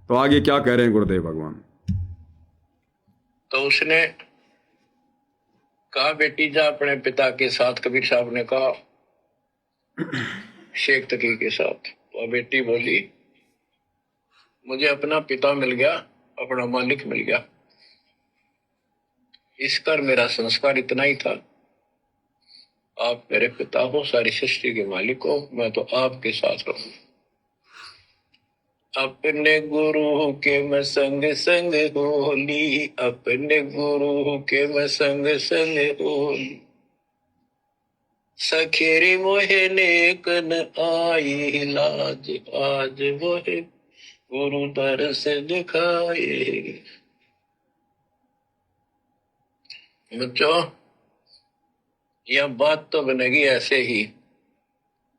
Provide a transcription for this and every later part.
तो आगे क्या कह रहे हैं गुरुदेव भगवान? तो उसने कहा, बेटी जा अपने पिता के साथ। कबीर साहब ने कहा, शेख तकी के साथ। तो बेटी बोली, मुझे अपना पिता मिल गया, अपना मालिक मिल गया। इस कर मेरा संस्कार इतना ही था, आप मेरे पिता हो, सारी सृष्टि के मालिक हो, मैं तो आपके साथ रहूं। अपने गुरु के मैं संग संग होली, अपने गुरु के मैं संग संग होली। सखेरी मोहे नेकन आई लाज, आज मोहे गुरु दरस दिखाए। बच्चों, यह बात तो बनेगी ऐसे ही।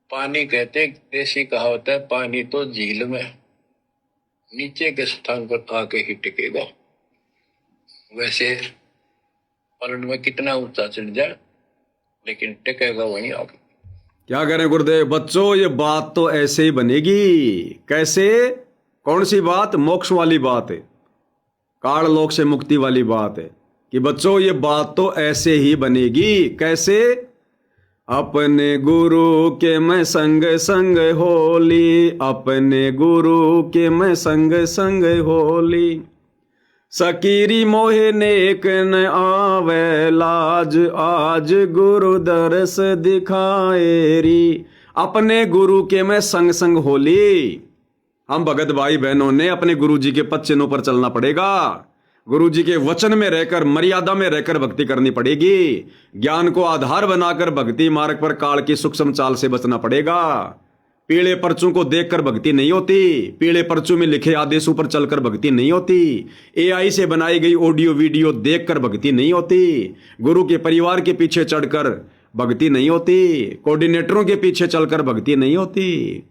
पानी कहते, देसी कहावत है, पानी तो झील में नीचे के स्थान पर आके ही टिकेगा। वैसे पलट में कितना ऊंचा चढ़ जाए, लेकिन टिकेगा वहीं आके। क्या कह रहे हैं गुरुदेव? बच्चों, ये बात तो ऐसे ही बनेगी। कैसे? कौन सी बात? मोक्ष वाली बात है, काल लोक से मुक्ति वाली बात है। कि बच्चों, ये बात तो ऐसे ही बनेगी। कैसे? अपने गुरु के मैं संग संग होली, अपने गुरु के मैं संग संग होली। सकीरी मोहे नेक न आवे लाज, आज गुरु दरस दिखाए री। अपने गुरु के मैं संग संग होली। हम भगत भाई बहनों ने अपने गुरु जी के पद चिन्हों पर चलना पड़ेगा। गुरु जी के वचन में रहकर, मर्यादा में रहकर भक्ति करनी पड़ेगी। ज्ञान को आधार बनाकर भक्ति मार्ग पर काल की सूक्ष्म चाल से बचना पड़ेगा। पीले पर्चों को देखकर भक्ति नहीं होती, पीले पर्चों में लिखे आदेशों पर चलकर भक्ति नहीं होती, एआई से बनाई गई ऑडियो वीडियो देखकर भक्ति नहीं होती, गुरु के परिवार के पीछे चढ़कर भक्ति नहीं होती, कोऑर्डिनेटरों के पीछे चलकर भक्ति नहीं होती।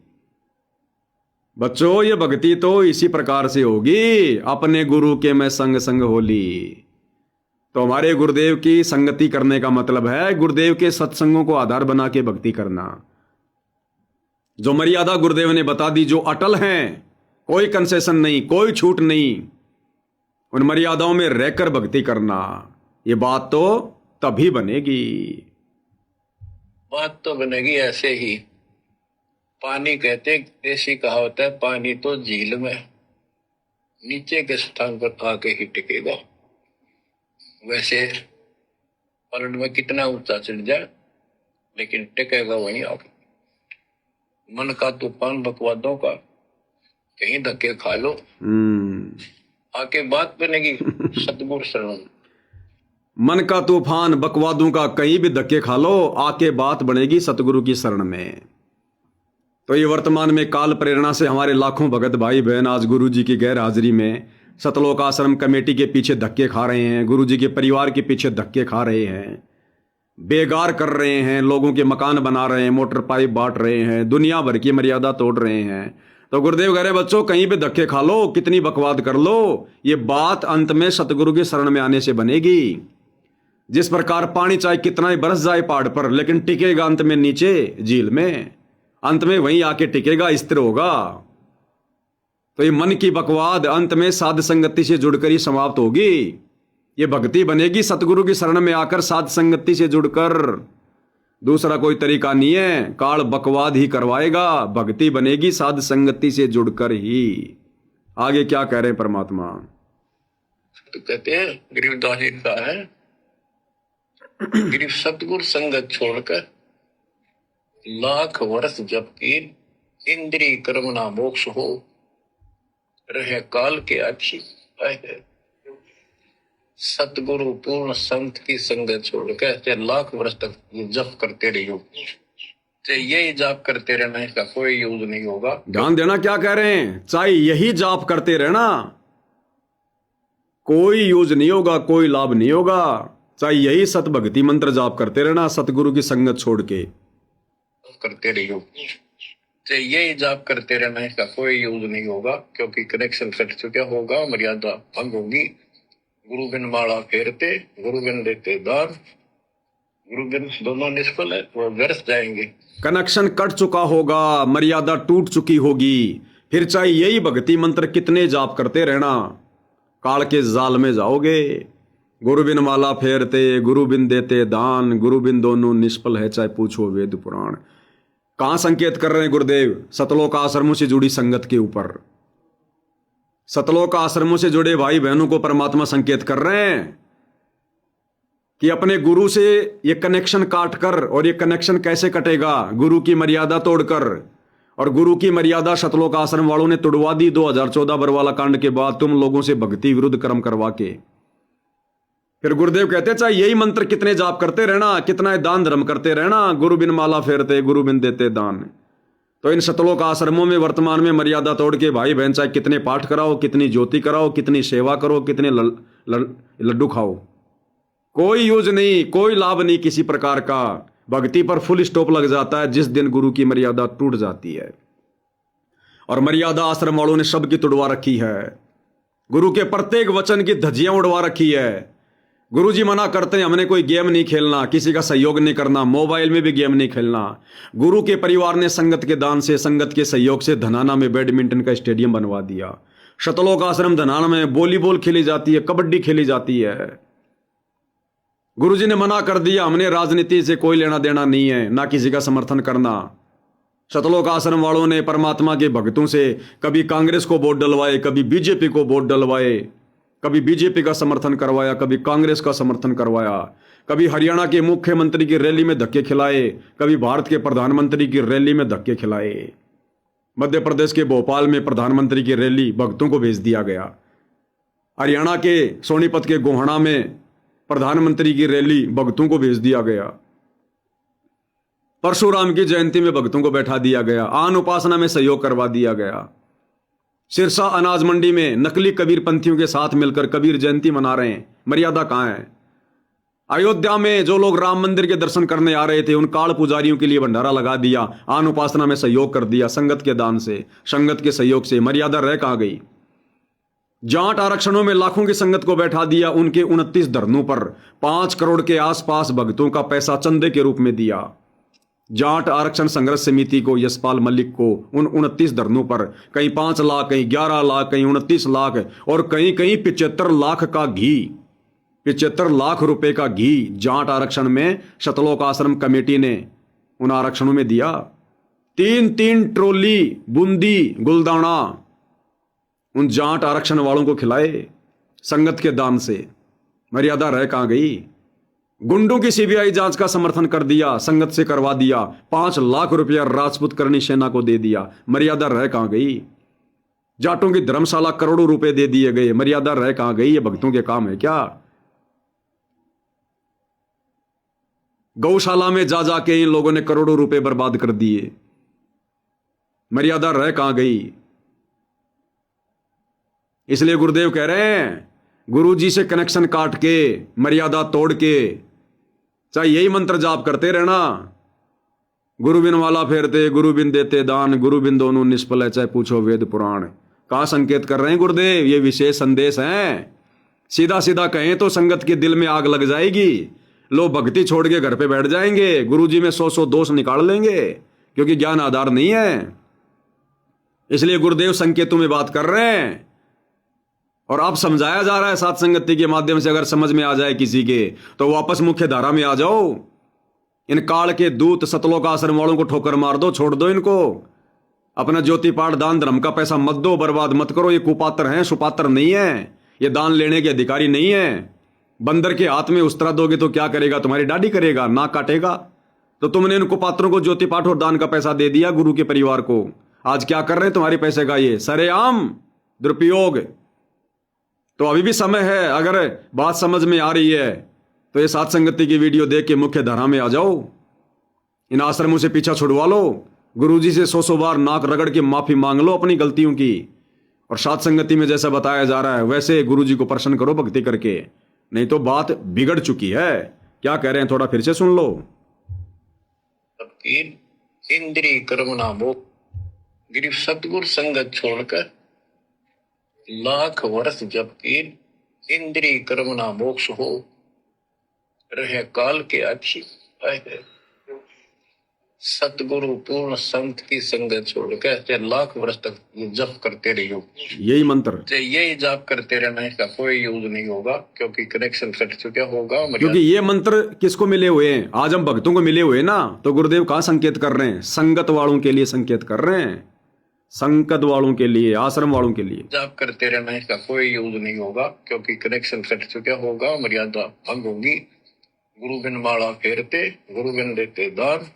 बच्चों, ये भक्ति तो इसी प्रकार से होगी, अपने गुरु के मैं संग संग होली। तो हमारे गुरुदेव की संगति करने का मतलब है गुरुदेव के सत्संगों को आधार बना के भक्ति करना। जो मर्यादा गुरुदेव ने बता दी, जो अटल हैं, कोई कंसेशन नहीं, कोई छूट नहीं, उन मर्यादाओं में रहकर भक्ति करना। ये बात तो तभी बनेगी। बात तो बनेगी ऐसे ही। पानी कहते, देसी कहावत है, पानी तो झील में नीचे के स्थान पर आके ही टिकेगा। वैसे पलट में कितना ऊंचा चढ़ जाए, लेकिन टिकेगा वहीं आके। मन का तूफान बकवादों का, कहीं धक्के खा लो, आके बात बनेगी सतगुरु शरण। मन का तूफान बकवादों का, कहीं भी धक्के खा लो, आके बात बनेगी सतगुरु की शरण में। तो ये वर्तमान में काल प्रेरणा से हमारे लाखों भगत भाई बहन आज गुरु जी की गैर हाजिरी में सतलोक आश्रम कमेटी के पीछे धक्के खा रहे हैं, गुरु जी के परिवार के पीछे धक्के खा रहे हैं, बेगार कर रहे हैं, लोगों के मकान बना रहे हैं, मोटर पाइप बांट रहे हैं, दुनिया भर की मर्यादा तोड़ रहे हैं। तो गुरुदेव कह रहे बच्चों, कहीं भी धक्के खा लो, कितनी बकवाद कर लो, ये बात अंत में सतगुरु की शरण में आने से बनेगी। जिस प्रकार पानी चाहे कितना ही बरस जाए पहाड़ पर, लेकिन टिकेगा अंत में नीचे झील में, अंत में वहीं आके टिकेगा, स्थिर होगा। तो ये मन की बकवाद अंत में साध संगति से जुड़कर ही समाप्त होगी। ये भक्ति बनेगी सतगुरु की शरण में आकर, साध संगति से जुड़कर। दूसरा कोई तरीका नहीं है, काल बकवाद ही करवाएगा। भक्ति बनेगी साध संगति से जुड़कर ही। आगे क्या कह रहे हैं परमात्मा? तो कहते हैं, गरीबदास जी का है, गरीब सतगुरु संगत छोड़कर लाख वर्ष जबकि इंद्रिय कर्म ना मोक्ष हो, रहे काल के अच्छी। सतगुरु पूर्ण संत की संगत छोड़कर चाहे लाख वर्ष तक जप करते रहियो, चाहे यही जाप करते रहना, इसका कोई यूज नहीं होगा। ध्यान देना क्या कह रहे हैं, चाहे यही जाप करते रहना, कोई यूज नहीं होगा, कोई लाभ नहीं होगा। चाहे यही सत भक्ति मंत्र जाप करते रहना, सतगुरु की संगत छोड़ के करते रहियो, चाहे यही जाप करते रहना, इसका कोई यूज नहीं होगा, क्योंकि कनेक्शन कट चुका होगा, मर्यादा भंग होगी। गुरु बिन माला फेरते, गुरु बिन देते दान, गुरु बिन दोनों निष्फल है, वो व्यर्थ जाएंगे। कनेक्शन कट चुका होगा, मर्यादा टूट चुकी होगी, फिर चाहे यही भक्ति मंत्र कितने जाप करते रहना, काल के जाल में जाओगे। गुरु बिन माला फेरते, गुरु बिन देते दान, गुरु बिन दोनों निष्फल है, चाहे पूछो वेद पुराण। कहां संकेत कर रहे हैं गुरुदेव? सतलोक आश्रमों से जुड़ी संगत के ऊपर। सतलोक आश्रमों से जुड़े भाई बहनों को परमात्मा संकेत कर रहे हैं कि अपने गुरु से ये कनेक्शन काट कर, और ये कनेक्शन कैसे कटेगा? गुरु की मर्यादा तोड़कर। और गुरु की मर्यादा सतलोक आश्रम वालों ने तोड़वा दी 2014 बरवाला कांड के बाद, तुम लोगों से भक्ति विरुद्ध कर्म करवा के। फिर गुरुदेव कहते चाहे यही मंत्र कितने जाप करते रहना, कितना दान धर्म करते रहना, गुरु बिन माला फेरते, गुरु बिन देते दान। तो इन सतलोक आश्रमों में वर्तमान में मर्यादा तोड़ के भाई बहन चाहे कितने पाठ कराओ, कितनी ज्योति कराओ, कितनी सेवा करो, कितने लड्डू खाओ, कोई यूज नहीं, कोई लाभ नहीं किसी प्रकार का। भक्ति पर फुल स्टॉप लग जाता है जिस दिन गुरु की मर्यादा टूट जाती है। और मर्यादा आश्रम वालों ने सबकी तुड़वा रखी है। गुरु के प्रत्येक वचन की धज्जियां उड़वा रखी है। गुरु जी मना करते हैं हमने कोई गेम नहीं खेलना, किसी का सहयोग नहीं करना, मोबाइल में भी गेम नहीं खेलना। गुरु के परिवार ने संगत के दान से, संगत के सहयोग से धनाना में बैडमिंटन का स्टेडियम बनवा दिया। सतलोक आश्रम धनाना में वॉलीबॉल खेली जाती है, कबड्डी खेली जाती है। गुरुजी ने मना कर दिया, हमने राजनीति से कोई लेना देना नहीं है, ना किसी का समर्थन करना। सतलोक आश्रम वालों ने परमात्मा के भक्तों से कभी कांग्रेस को वोट डलवाए, कभी बीजेपी को वोट डलवाए, कभी बीजेपी का समर्थन करवाया, कभी कांग्रेस का समर्थन करवाया, कभी हरियाणा के मुख्यमंत्री की रैली में धक्के खिलाए, कभी भारत के प्रधानमंत्री की रैली में धक्के खिलाए। मध्य प्रदेश के भोपाल में प्रधानमंत्री की रैली भक्तों को भेज दिया गया। हरियाणा के सोनीपत के गोहाना में प्रधानमंत्री की रैली भक्तों को भेज दिया गया। परशुराम की जयंती में भक्तों को बैठा दिया गया। आन उपासना में सहयोग करवा दिया गया। सिरसा अनाज मंडी में नकली कबीर पंथियों के साथ मिलकर कबीर जयंती मना रहे हैं। मर्यादा कहां है? अयोध्या में जो लोग राम मंदिर के दर्शन करने आ रहे थे उन काल पुजारियों के लिए भंडारा लगा दिया, आन उपासना में सहयोग कर दिया, संगत के दान से, संगत के सहयोग से। मर्यादा रह कहां गई? जाट आरक्षणों में लाखों की संगत को बैठा दिया, उनके 29 धरनों पर 5 करोड़ के आसपास भक्तों का पैसा चंदे के रूप में दिया। जाट आरक्षण संघर्ष समिति को, यशपाल मलिक को, उन 29 धरनों पर कहीं 5 लाख, कहीं 11 लाख, कहीं 29 लाख और कहीं कहीं 75 लाख का घी, 75 लाख रुपए का घी जाट आरक्षण में सतलोक आश्रम कमेटी ने उन आरक्षणों में दिया। 3-3 ट्रोली बूंदी गुलदाना उन जाट आरक्षण वालों को खिलाए संगत के दान से। मर्यादा रह कहां गई? गुंडों की सीबीआई जांच का समर्थन कर दिया, संगत से करवा दिया। 5 लाख रुपया राजपूत करनी सेना को दे दिया। मर्यादा रह कहां गई? जाटों की धर्मशाला करोड़ों रुपए दे दिए गए। मर्यादा रह कहां गई? ये भक्तों के काम है क्या? गौशाला में जा जाके इन लोगों ने करोड़ों रुपए बर्बाद कर दिए। मर्यादा रह कहां गई? इसलिए गुरुदेव कह रहे हैं गुरु जी से कनेक्शन काट के, मर्यादा तोड़ के, चाहे यही मंत्र जाप करते रहना, गुरु बिन माला फेरते, गुरु बिन देते दान, गुरु बिन दोनों निष्फल है, चाहे पूछो वेद पुराण। कहां संकेत कर रहे हैं गुरुदेव? ये विशेष संदेश है। सीधा सीधा कहें तो संगत के दिल में आग लग जाएगी, लोग भक्ति छोड़ के घर पे बैठ जाएंगे, गुरु जी में 100 दोष निकाल लेंगे, क्योंकि ज्ञान आधार नहीं है। इसलिए गुरुदेव संकेतों में बात कर रहे हैं और अब समझाया जा रहा है साथ संगति के माध्यम से। अगर समझ में आ जाए किसी के तो वापस मुख्य धारा में आ जाओ। इन काल के दूत सतलोक आश्रम वालों को ठोकर मार दो, छोड़ दो इनको। अपना ज्योति पाठ दान धर्म का पैसा मत दो, बर्बाद मत करो। ये कुपात्र हैं, सुपात्र नहीं है, ये दान लेने के अधिकारी नहीं है। बंदर के हाथ में उस्तरा दोगे तो क्या करेगा? तुम्हारी डाढ़ी करेगा, नाक काटेगा। तो तुमने इन कुपात्रों को ज्योति पाठ और दान का पैसा दे दिया गुरु के परिवार को। आज क्या कर रहे हैं तुम्हारे पैसे का? ये सरेआम दुरुपयोग। तो अभी भी समय है, अगर बात समझ में आ रही है तो ये साथ संगति की वीडियो देख के मुख्य धारा में आ जाओ। इन आश्रमों से पीछा छुड़वा लो। गुरुजी से 100 बार नाक रगड़ के माफी मांग लो अपनी गलतियों की। और साथ संगति में जैसा बताया जा रहा है वैसे गुरुजी को प्रसन्न करो भक्ति करके, नहीं तो बात बिगड़ चुकी है। क्या कह रहे हैं थोड़ा फिर से सुन लो। इंद्रिय कर्म ना भोग, गिरिव सतगुरु संगत छोड़कर लाख वर्ष जबकि इंद्रिय कर्म ना मोक्ष हो, रहे काल के अच्छी सतगुरु पूर्ण संत की संगत छोड़ के लाख वर्ष तक ये जप करते रहियो। यही मंत्र, तो यही जाप करते रहना, इसका कोई यूज नहीं होगा क्योंकि कनेक्शन कट चुका होगा। क्योंकि ये मंत्र किसको मिले हुए हैं? आज हम भक्तों को मिले हुए हैं ना। तो गुरुदेव कहाँ संकेत कर रहे हैं? संगत वालों के लिए संकेत कर रहे हैं, संगत वालों के लिए, आश्रम वालों के लिए। जाप करते रहना, इसका कोई यूज नहीं होगा क्योंकि कनेक्शन कट चुका होगा, मर्यादा भंग होगी। गुरु बिन माला फेरते, गुरु बिन देते दान,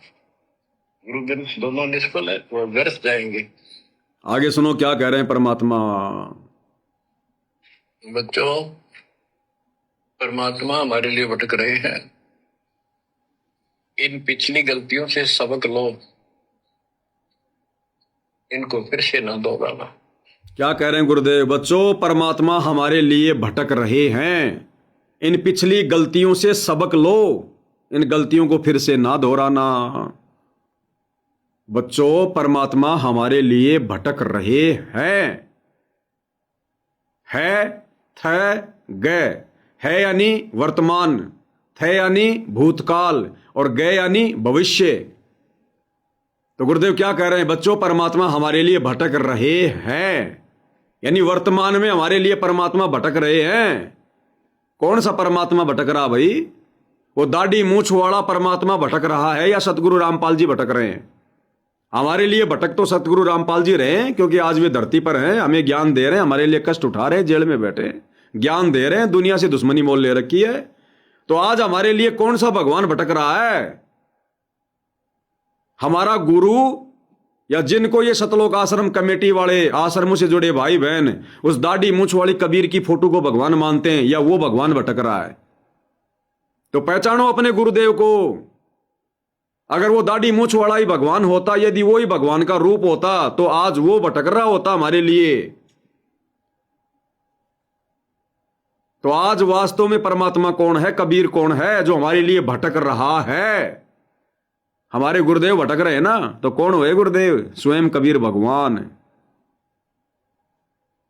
गुरु बिन दोनों निष्फल है, वो व्यर्थ जाएंगे। आगे सुनो क्या कह रहे हैं परमात्मा। बच्चों, परमात्मा हमारे लिए भटक रहे हैं। इन पिछली गलतियों से सबक लो, इनको फिर से न दोहराना। क्या कह रहे हैं गुरुदेव? बच्चों, परमात्मा हमारे लिए भटक रहे हैं, इन पिछली गलतियों से सबक लो, इन गलतियों को फिर से ना दोहराना। बच्चों, परमात्मा हमारे लिए भटक रहे हैं। है यानी वर्तमान, थे यानी भूतकाल, और गए यानी भविष्य। तो गुरुदेव क्या कह रहे हैं? बच्चों, परमात्मा हमारे लिए भटक रहे हैं, यानी वर्तमान में हमारे लिए परमात्मा भटक रहे हैं। कौन सा परमात्मा भटक रहा भाई? वो दाढ़ी मूछ वाला परमात्मा भटक रहा है या सतगुरु रामपाल जी भटक रहे हैं? हमारे लिए भटक तो सतगुरु रामपाल जी रहे हैं, क्योंकि आज वे धरती पर हैं, हमें ज्ञान दे रहे हैं, हमारे लिए कष्ट उठा रहे हैं, जेल में बैठे ज्ञान दे रहे हैं, दुनिया से दुश्मनी मोल ले रखी है। तो आज हमारे लिए कौन सा भगवान भटक रहा है? हमारा गुरु, या जिनको ये सतलोक आश्रम कमेटी वाले, आश्रमों से जुड़े भाई बहन उस दाढ़ी मूछ वाली कबीर की फोटो को भगवान मानते हैं, या वो भगवान भटक रहा है? तो पहचानो अपने गुरुदेव को। अगर वो दाढ़ी मूछ वाला ही भगवान होता, यदि वो ही भगवान का रूप होता, तो आज वो भटक रहा होता हमारे लिए। तो आज वास्तव में परमात्मा कौन है, कबीर कौन है जो हमारे लिए भटक रहा है? हमारे गुरुदेव भटक रहे हैं ना, तो कौन हुए गुरुदेव? स्वयं कबीर भगवान।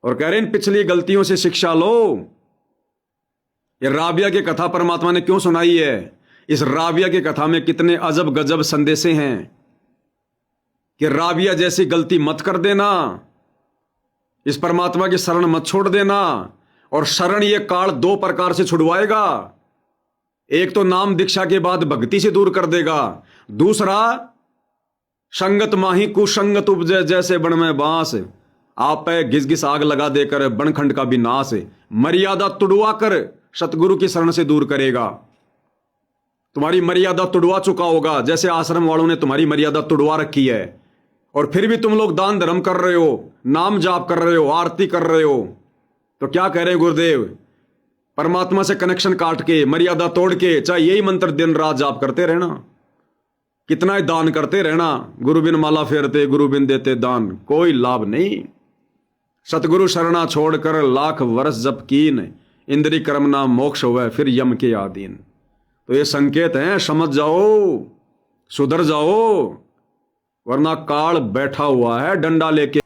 और कह रहे हैं पिछली गलतियों से शिक्षा लो। ये राबिया की कथा परमात्मा ने क्यों सुनाई है? इस राबिया की कथा में कितने अजब गजब संदेशे हैं कि राबिया जैसी गलती मत कर देना, इस परमात्मा की शरण मत छोड़ देना। और शरण ये काल दो प्रकार से छुड़वाएगा। एक तो नाम दीक्षा के बाद भक्ति से दूर कर देगा, दूसरा संगत माही कुसंगत उपजे जैसे बन में बांस, आप पे घिस घिस आग लगा देकर बनखंड का भी नाश। मर्यादा तुड़वा कर सतगुरु की शरण से दूर करेगा। तुम्हारी मर्यादा तुड़वा चुका होगा, जैसे आश्रम वालों ने तुम्हारी मर्यादा तुड़वा रखी है, और फिर भी तुम लोग दान धर्म कर रहे हो, नाम जाप कर रहे हो, आरती कर रहे हो। तो क्या कह रहे गुरुदेव? परमात्मा से कनेक्शन काट के, मर्यादा तोड़ के, चाहे यही मंत्र दिन रात जाप करते रहना, कितना ही दान करते रहना, गुरु बिन माला फेरते, गुरु बिन देते दान, कोई लाभ नहीं। सतगुरु शरणा छोड़कर लाख वर्ष जप कीन, इंद्री कर्म ना मोक्ष हुए फिर यम के आधीन। तो ये संकेत हैं, समझ जाओ, सुधर जाओ, वरना काल बैठा हुआ है डंडा लेके।